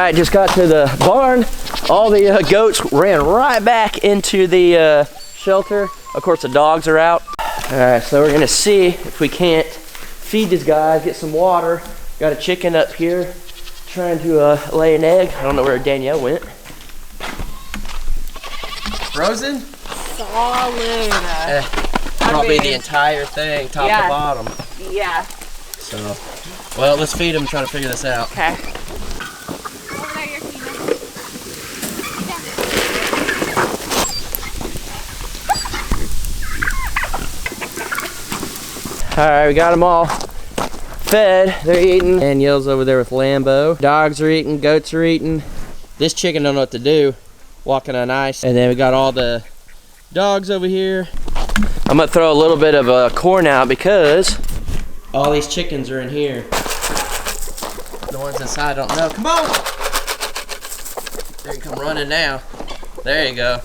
right, just got to the barn. All the goats ran right back into the shelter. Of course, the dogs are out. All right, so we're gonna see if we can't feed these guys, get some water. Got a chicken up here trying to lay an egg. I don't know where Danielle went. Frozen? Solid. Probably the entire thing, top to bottom. Yeah. So, well, let's feed them and try to figure this out. Okay. All right, we got them all fed. They're eating. Danielle's over there with Lambo. Dogs are eating, goats are eating. This chicken don't know what to do, walking on ice. And then we got all the dogs over here. I'm gonna throw a little bit of corn out because all these chickens are in here. The ones inside don't know. Come on! There you come running now. There you go.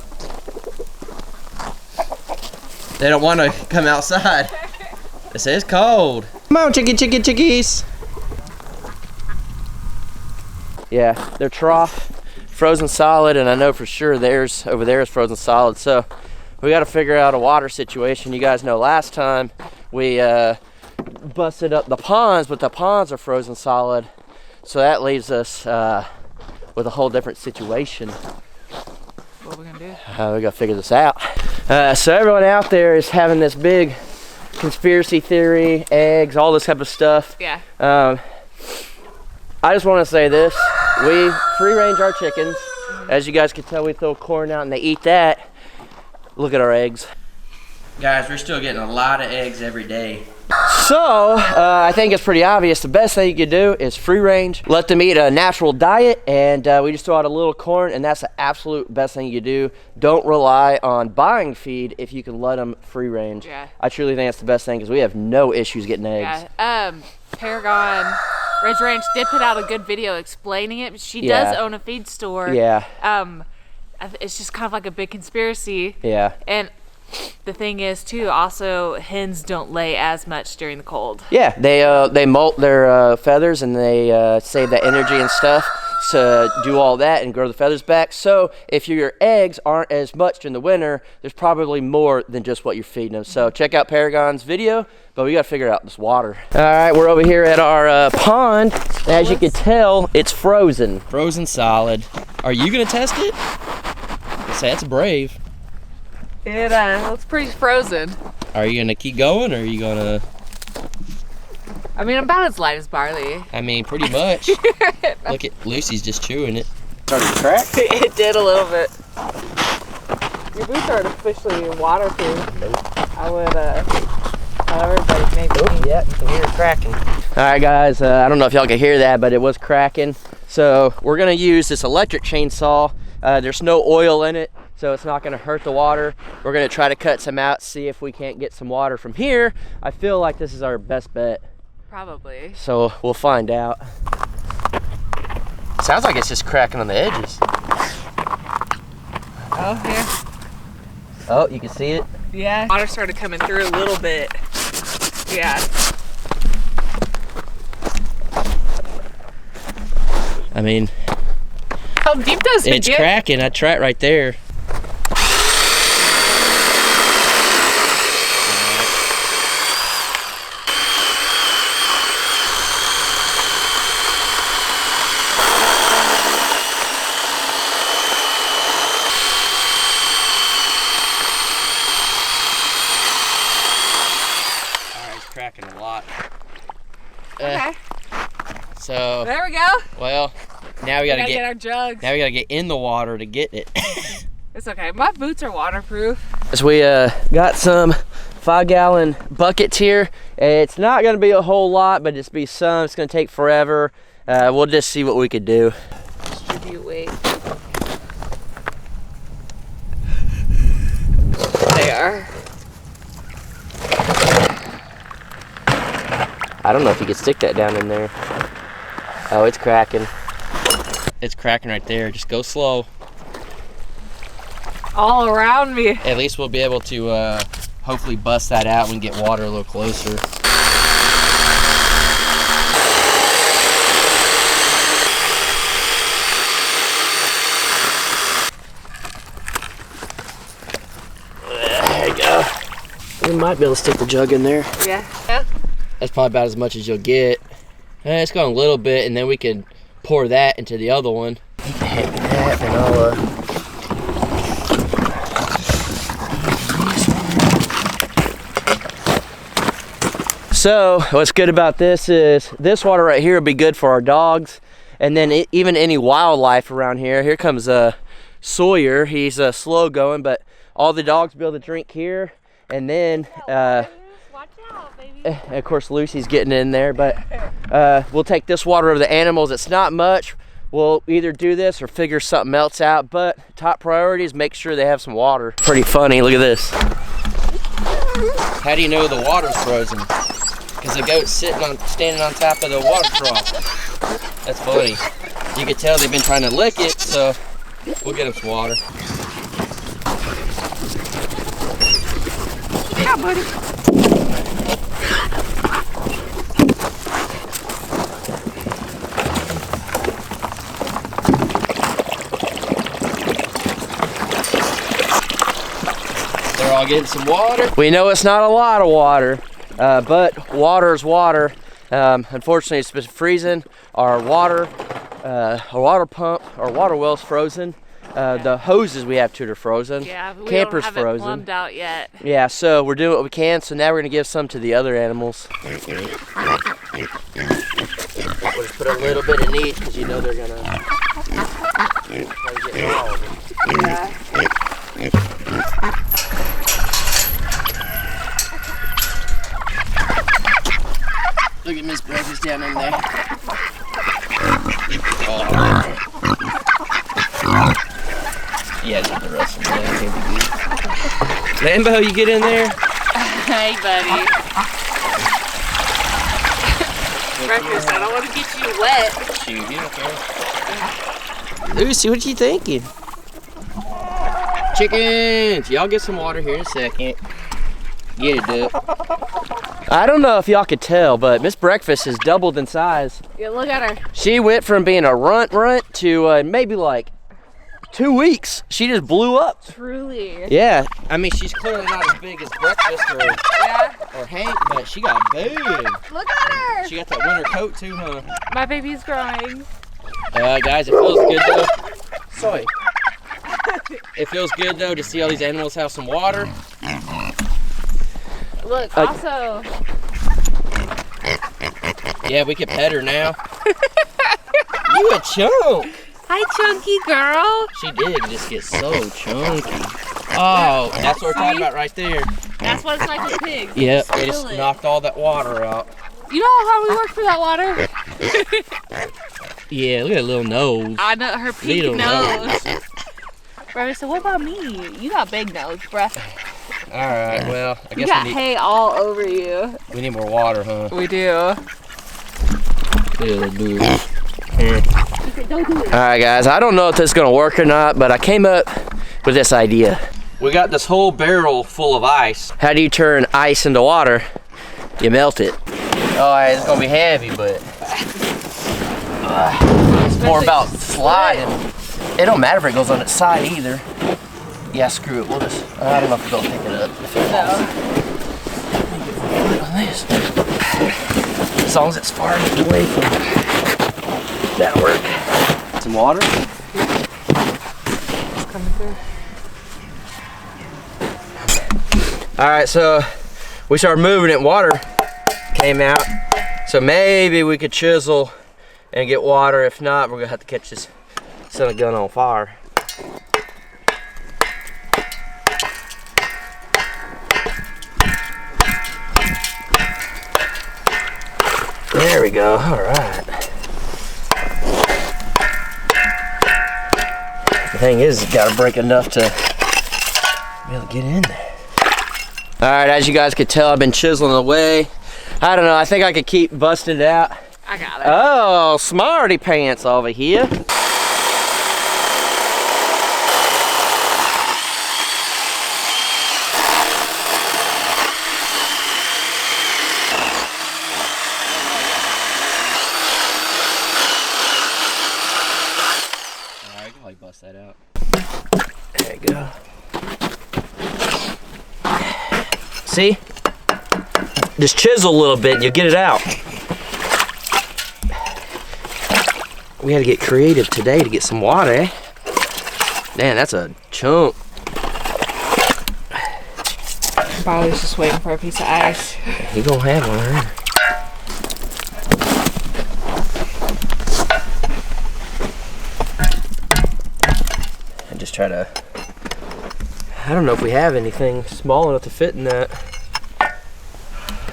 They don't want to come outside. It says cold. Come on, chickies. Yeah, they're trough, frozen solid, and I know for sure theirs over there is frozen solid. So we got to figure out a water situation. You guys know last time we busted up the ponds, but the ponds are frozen solid. So that leaves us with a whole different situation. What are we gonna do? We gotta figure this out. So everyone out there is having this big conspiracy theory, eggs, all this type of stuff. Yeah. I just want to say this: we free range our chickens. As you guys can tell, we throw corn out and they eat that. Look at our eggs, guys. We're still getting a lot of eggs every day. So I think it's pretty obvious. The best thing you could do is free range, let them eat a natural diet, and we just throw out a little corn, and that's the absolute best thing you could do. Don't rely on buying feed if you can let them free range. Yeah. I truly think that's the best thing because we have no issues getting eggs. Yeah. Paragon Ridge Ranch did put out a good video explaining it, but she does own a feed store. Yeah. It's just kind of like a big conspiracy. Yeah. And the thing is too, also hens don't lay as much during the cold. Yeah, they molt their feathers and they save that energy and stuff to do all that and grow the feathers back. So if your eggs aren't as much during the winter, there's probably more than just what you're feeding them. So check out Paragon's video, but we gotta figure out this water. All right, we're over here at our pond. As you can tell, it's frozen. Frozen solid. Are you gonna test it? Say that's brave. It looks pretty frozen. Are you gonna keep going, or are you gonna? I mean, about as light as barley. I mean, pretty much. Look at Lucy's just chewing it. Started to crack? It did a little bit. Your boots aren't officially waterproof. Nope. I would tell everybody maybe. Oh, yeah, you can hear it cracking. All right, guys. I don't know if y'all can hear that, but it was cracking. So we're gonna use this electric chainsaw. There's no oil in it, so it's not gonna hurt the water. We're gonna try to cut some out, see if we can't get some water from here. I feel like this is our best bet. Probably. So we'll find out. Sounds like it's just cracking on the edges. Oh, here. Oh, you can see it? Yeah. Water started coming through a little bit. Yeah. I mean, how deep does it get? It's cracking. I try it right there. Cracking a lot. Okay. So there we go. Well, now we gotta get our jugs. Now we gotta get in the water to get it. It's okay. My boots are waterproof. So we got some 5-gallon buckets here. It's not gonna be a whole lot, but it's be some. It's gonna take forever. We'll just see what we could do. Distribute weight. They are. I don't know if you could stick that down in there. Oh, it's cracking. It's cracking right there. Just go slow. All around me. At least we'll be able to hopefully bust that out and get water a little closer. We might be able to stick the jug in there. Yeah. Yeah. That's probably about as much as you'll get. It's going a little bit, and then we can pour that into the other one. You can hand me that, and I'll So what's good about this is this water right here will be good for our dogs, and then even any wildlife around here. Here comes Sawyer. He's slow going, but all the dogs will be able to drink here, and then Watch out, baby. of course Lucy's getting in there, but we'll take this water over the animals. It's not much. We'll either do this or figure something else out, but top priority is make sure they have some water. Pretty funny, look at this. How do you know the water's frozen? Because the goat's standing on top of the water trough. That's funny. You can tell they've been trying to lick it, so we'll get them some water. Yeah, buddy. They're all getting some water. We know it's not a lot of water, but water is water. Unfortunately, it's been freezing. Our water pump, our water well's frozen. The hoses we have too are frozen. Yeah, we Camper's don't have frozen. it plumbed out yet. Yeah, so we're doing what we can. So now we're gonna give some to the other animals. We'll just put a little bit in each because you know they're gonna probably get all of them. Yeah. Look at Miss Breakfast down in there. Oh. Yeah, get the rest of them. Lambo, you get in there? Hey, buddy. Breakfast, I don't want to get you wet. Shoot, you don't care. Lucy, what you thinking? Chickens! Y'all get some water here in a second. Get it, dude. I don't know if y'all could tell, but Miss Breakfast has doubled in size. Yeah, look at her. She went from being a runt to maybe like 2 weeks. She just blew up. Truly. Yeah, I mean, she's clearly not as big as Breakfast or Hank, but she got big. Look at her. She got that winter coat too, huh? My baby's growing. Guys, it feels good though. Sorry. It feels good though to see all these animals have some water. Look, also. Yeah, we can pet her now. You a chunk. Hi, chunky girl. She did just get so chunky. Oh, that's what we're talking about right there. That's what it's like with pigs. Yep, they just knocked all that water out. You know how we work for that water? Yeah, look at that little nose. I know, her pink Little nose. Bro, so what about me? You got big nose, bruh. Alright, well, I You guess got hay all over you. we need more water, huh? We do. Yeah, do it. Alright guys, I don't know if this is going to work or not, but I came up with this idea. We got this whole barrel full of ice. How do you turn ice into water? You melt it. Oh, it's going to be heavy, but it's more about sliding. It don't matter if it goes on its side either. Yeah, screw it. We'll just, I don't know if it'll pick it up. If it falls. On this. As long as it's far enough away from that'll work. Some water? It's coming through. Alright, so we started moving it, water came out. So maybe we could chisel and get water. If not, we're gonna have to catch this son of a gun on fire. There we go, alright. The thing is, it's gotta break enough to be able to get in there. Alright, as you guys could tell, I've been chiseling away. I don't know, I think I could keep busting it out. I got it. Oh, smarty pants over here. Alright, I can probably bust that out. There you go. See? Just chisel a little bit and you'll get it out. We had to get creative today to get some water, eh? Man, that's a chunk. Bobby's just waiting for a piece of ice. He gonna have one, right? And just try to, I don't know if we have anything small enough to fit in that.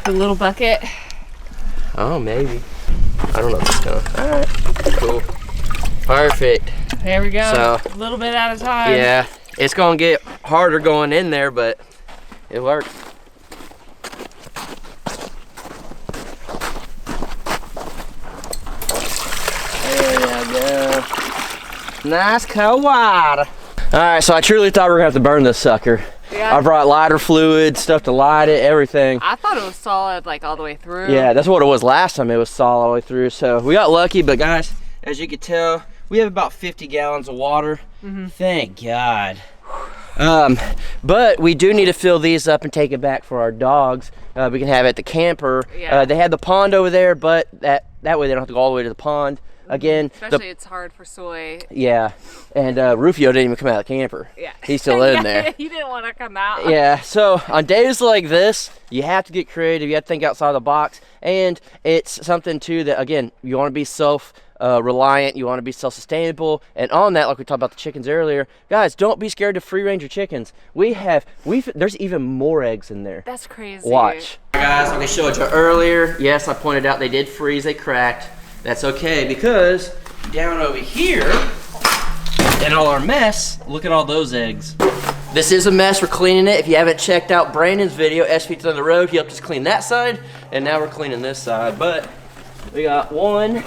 A little bucket. Oh, maybe. I don't know if it's gonna. Alright, cool. Perfect. There we go. So, a little bit at a time. Yeah, it's gonna get harder going in there, but it works. There you go. Nice cold water. Alright, so I truly thought we were gonna have to burn this sucker. Yeah. I brought lighter fluid, stuff to light it, everything. I thought it was solid, like all the way through. Yeah, that's what it was last time. It was solid all the way through. So we got lucky, but guys, as you can tell, we have about 50 gallons of water. Thank God. But we do need to fill these up and take it back for our dogs. We can have it at the camper. Yeah. They have the pond over there, but that way they don't have to go all the way to the pond. Again, especially it's hard for Soy. Yeah, and Rufio didn't even come out of the camper. Yeah, he's still in there. He didn't want to come out. Yeah, so on days like this, you have to get creative. You have to think outside the box, and it's something too that, again, you want to be self-reliant. You want to be self-sustainable, and on that, like we talked about the chickens earlier, guys, don't be scared to free-range your chickens. There's even more eggs in there. That's crazy. Watch, guys. Like I showed you earlier. Yes, I pointed out they did freeze. They cracked. That's okay, because down over here in all our mess, look at all those eggs. This is a mess. We're cleaning it. If you haven't checked out Brandon's video, S Feet on the Road, he helped us clean that side, and now we're cleaning this side. But we got 1,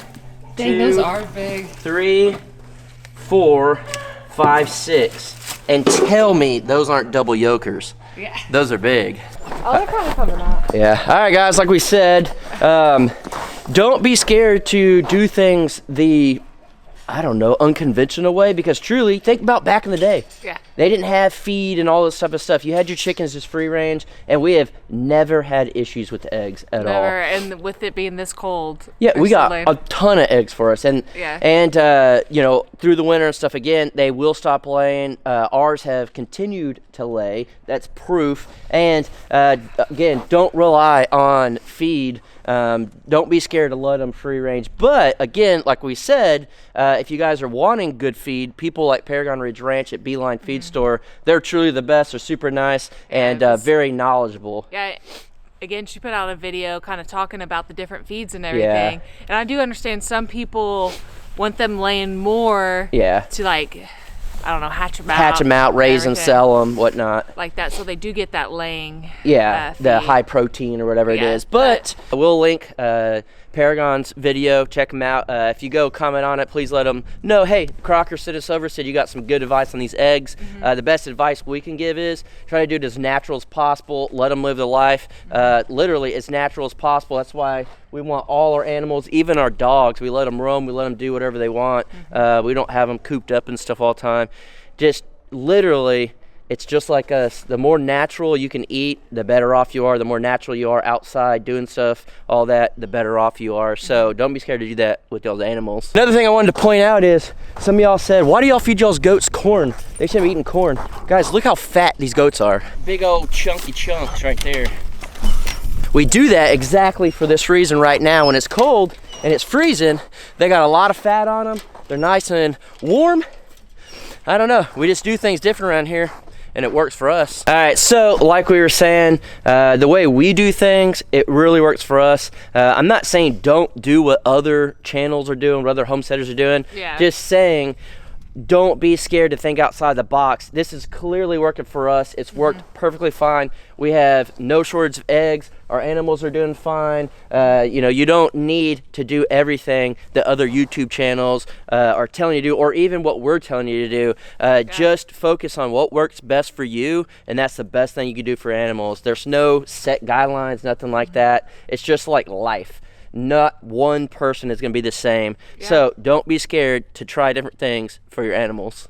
Dang, 2, those are big. 3, 4, 5, 6. And tell me those aren't double yolkers. Yeah. Those are big. Oh, they're kind of coming out. Yeah. All right, guys, like we said, don't be scared to do things the, I don't know, unconventional way, because truly, think about back in the day. Yeah. They didn't have feed and all this type of stuff. You had your chickens just free range, and we have never had issues with the eggs at all. Never, and with it being this cold. Yeah, we got a ton of eggs for us, and you know, through the winter and stuff, again, they will stop laying. Ours have continued to lay. That's proof. And again, don't rely on feed. Don't be scared to let them free range. But again, like we said, if you guys are wanting good feed, people like Paragon Ridge Ranch at Beeline Feed Store, they're truly the best. They're super nice and very knowledgeable. Yeah. Again, she put out a video kind of talking about the different feeds and everything. Yeah. And I do understand some people want them laying more to, like, I don't know, hatch them out, raise and sell them, whatnot. Like that, so they do get that laying. Yeah, the high protein or whatever it is. But we'll link Paragon's video, check them out. If you go comment on it, please let them know, hey, Crocker sent us over, said you got some good advice on these eggs. The best advice we can give is try to do it as natural as possible, let them live their life, literally as natural as possible. That's why we want all our animals, even our dogs, we let them roam, we let them do whatever they want. We don't have them cooped up and stuff all the time. Just literally, it's just like us. The more natural you can eat, the better off you are. The more natural you are outside doing stuff, all that, the better off you are. So don't be scared to do that with those animals. Another thing I wanted to point out is some of y'all said, why do y'all feed y'all's goats corn? They should be eating corn. Guys, look how fat these goats are. Big old chunky chunks right there. We do that exactly for this reason right now. When it's cold and it's freezing, they got a lot of fat on them. They're nice and warm. I don't know. We just do things different around here, and it works for us. All right, so like we were saying, the way we do things, it really works for us. I'm not saying don't do what other channels are doing, what other homesteaders are doing. Yeah. Just saying, don't be scared to think outside the box. This is clearly working for us. It's worked perfectly fine. We have no shortage of eggs. Our animals are doing fine. You know, you don't need to do everything that other YouTube channels are telling you to do, or even what we're telling you to do. Just focus on what works best for you, and that's the best thing you can do for animals. There's no set guidelines, nothing like that. It's just like life. Not one person is going to be the same. So don't be scared to try different things for your animals.